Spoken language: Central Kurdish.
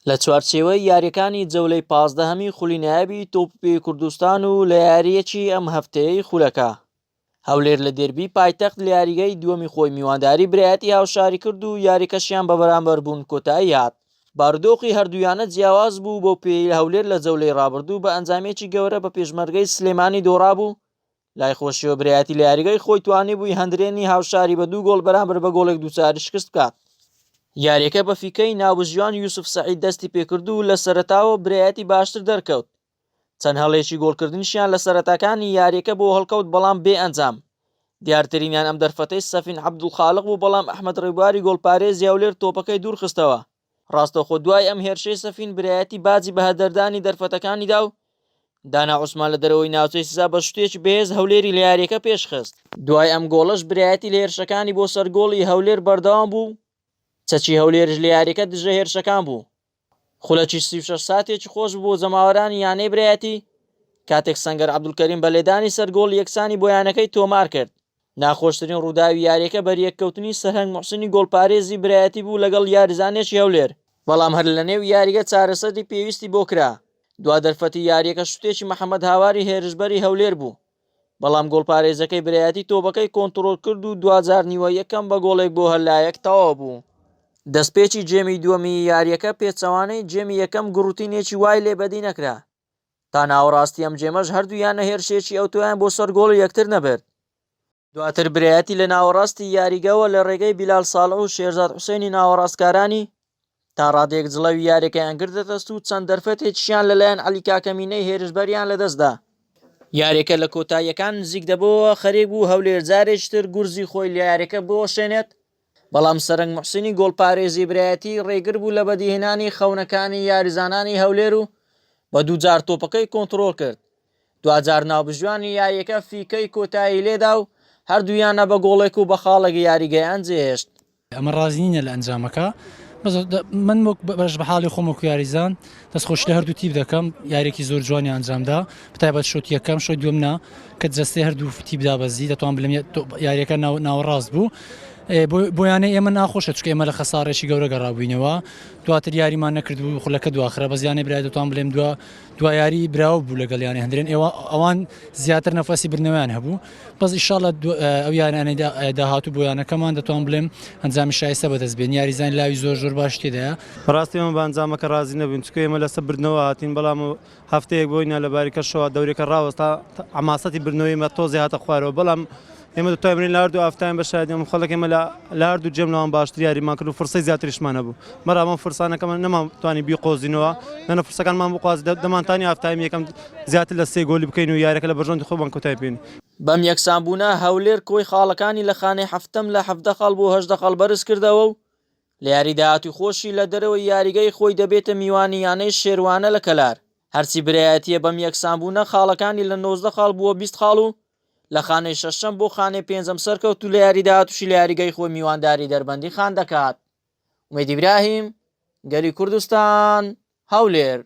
لە چوارچێوەی یاریەکانی جەولەی 15هەمی خولی نایابی تۆپی کوردستان و لە یاریەکی ئەم هەفتەیەی خولەکە هەولێر لە دێربی پایتەخت لە یاریگای دووەمی خۆی میوانداری برایەتی هاوشاری کرد و یاریکەشیان بە بەرامبەربوون کۆتایی هات. بارودۆخی هەردوویانە جیاواز بوو بۆ پێی هەولێر لە جەولەی ڕابردوو بە ئەنجامێکی گەورە بە پێشمەرگەی سلێمانی دۆڕابوو. لای خۆشیەوە برایەتی لە یاریگای خۆی توانی بووی هەندرێنی هاوشاری بە 2 گۆڵ بەرامبەر بە گۆڵێک دووچاری شکست بکات. یاریەکە بە فیکەی ناوبژیان یوسف سەعید دەستی پێکرد و لە سەرەتاوە برایەتی باشتر دەرکەوت. چەند هەڵێکی گۆڵکردنیشیان لە سەرەتاکانی یاریەکە بۆ هەڵکەوت بەڵام بێ ئەنجام. دیارترینیان ئەم دەرفەتەی سەفین عەبدولخالق بوو بەڵام ئەحمەد ڕێبواری گۆڵپارێزی هەولێر تۆپەکەی دوور خستەوە. ڕاستەوخۆ دوای ئەم هێرشەی سەفین برایەتی باجی بە هەدەردانی دەرفەتەکانی دا و دانا عوسمان لە دەرەوەی ناوچەی سزا بە شتێکی بەهێز هەولێری لە یاریەکە پێشخست. دوای ئەم گۆڵەش برایەتی لە هێرشەکانی بۆ سەر گۆڵی هەولێر بەردەوام بوو. چەکی هەولێرش لە یاریەکە دژە هێرشەکان بوو. خولەکی 36 ساتێکی خۆش بوو بۆ جەماوەرانی یانەی برایەتی کاتێک سەنگەر عەبدولکەریم بە لێدانی سەر گۆڵ یەکسانی بۆ یانەکەی تۆمار کرد. ناخۆشترین ڕووداوی یاریەکە بەریەککەوتنی سەرهەنگ موحسینی گۆڵپارێزی برایەتی بوو لەگەڵ یاریزانێکی هەولێر، بەڵام هەر لە نێو یاریگە چارەسەری پێویستی بۆ کرا. دوا دەرفەتی یاریەکە شتێکی محەممەد هاواری هێرشبەری هەولێر بوو، بەڵام گۆڵپارێزەکەی برایەتی تۆپەکەی کۆنتڕۆل کرد و دوجار نیوە یەکەم بە گۆڵێک بۆ هەلایەک تەواو بوو. دەستپێکی جێمی دووەمی یاریەکە پێچەوانەی جێمی یەکەم گڕوتینێکی وای لێ بەدی نەکرا. تا ناوەڕاستی ئەم جێمەش هەردوویانە هێرشێکی ئەوتۆیان بۆ سەر گۆڵ یەکتر نەبرد. دواتر برایەتی لە ناوەڕاستی یاریگەوە لە ڕێگەی بیلال ساڵح و شێرزاد حوسێنی ناوەڕاستکارانی تا ڕادێک جڵەوی یاریەکەیان گردەدەست و چەند دەرفەتێکیشیان لەلایەن عەلی کاکەمینەی هێرشبەریان لەدەستدا. یاریەکە لە کۆتاییەکان نزیک دەبەوە خەریک بوو هەولێر جارێکتر گورزی خۆی لە یاریەکە بۆشێنێت، بەڵام سەرنگ موحسینی گۆڵپارێزی برایەتی ڕێگر بوو لە بەدیهێنانی خەونەکانی یاریزانانی هەولێر و بە دووجار تۆپەکەی کۆنتڕۆل کرد. دوجار ناوبژوانی یاریەکە فیکەی کۆتایی لێدا و هەردوویانە بە گۆڵێک و بە خاڵێکی یاریگەیان جێهێشت. ئەمە ڕازینە لە ئەنجامەکە. من بەش بە حاڵی خۆم وەکو یاریزان دەستخۆش لە هەردوو تیپ دەکەم. یارێکی زۆر جوانی ئەنجامدا، بەتایبەت شۆت یەکەم شۆی دووەمنا کە جەستەی هەردوو تیپدا بەزی دەتوان بڵێم یاریەکە ناوەڕاست بوو. بۆیانەی ئێمە ناخۆشە چکە ئێمە لە خەسارێکی گەورە گەڕابووینەوە. دواتر یاریمان نەکرد و خولەکە دواخرە بەزیانەی برای دەتوان بڵێم دو یاری براوە بوو لەگەڵ یانی هەندرێن ئەوان زیاتر نەفەسی برنەوەیان هەبوو. بەس ئیشاڵە ئەو یانانەی داهاتوو بۆیانەکەمان دەتوان بڵێم ئەنجامی شایستە بەدەستبێن. یاریزان لاوی زۆر باش تێدایە. ڕاستی ئێمە بە ئەنجامەکە رازی نەبووین چکە ئێمە لەسەر برنەوە هاتین، بەڵام هەفتەیەک بۆینە لە باریکەشەوە دەورێکە ڕاوەستا ئەماسەتی برنەوەی مە تۆزی هاتە خوارەوە، بەڵام ئێمە دەتوانین لە هەردوو ئافتایان بە شایەتی خەڵک ئێمە لە هەردوو جێمەوان باشتر یاریمان کرد و فرسەی زیاتریشمان هەبوو. بەڕام فرسانەکەمان نەمانتوانی بیقۆزینەوە، نەنە فرسەکانمان بقواز دەمانتانی ئافتایم یەکەم زیاتر لە 3 گۆلی بکەین و یاریەکە لە بەرژەوەندی خۆمان کۆتایی بێنین. بەم یەکسانبوونە هەولێر کۆی خاڵەکانی لە خانەی هەفتەم لە 17 خاڵ بۆ 18 خاڵ بەرز کردەوە و لە یاری داهاتوی خۆشی لە دەرەوەی یاریگەی خۆی دەبێتە میوانی یانەی شێروانە لە کەلار. هەرچی برایەتیە بەم یەکسانبوونە خاڵەکانی لە 19 خاڵ بووە 20 خاڵ و لە خانەی شەشەم بۆ خانەی پێنجەم سەرکەوت و لە یاری داهاتووشی لە یاریگەی خۆی میوانداری دەربەندی خان دەکات. ئومێد ئیبراهیم، گەلی کوردستان، هەولێر.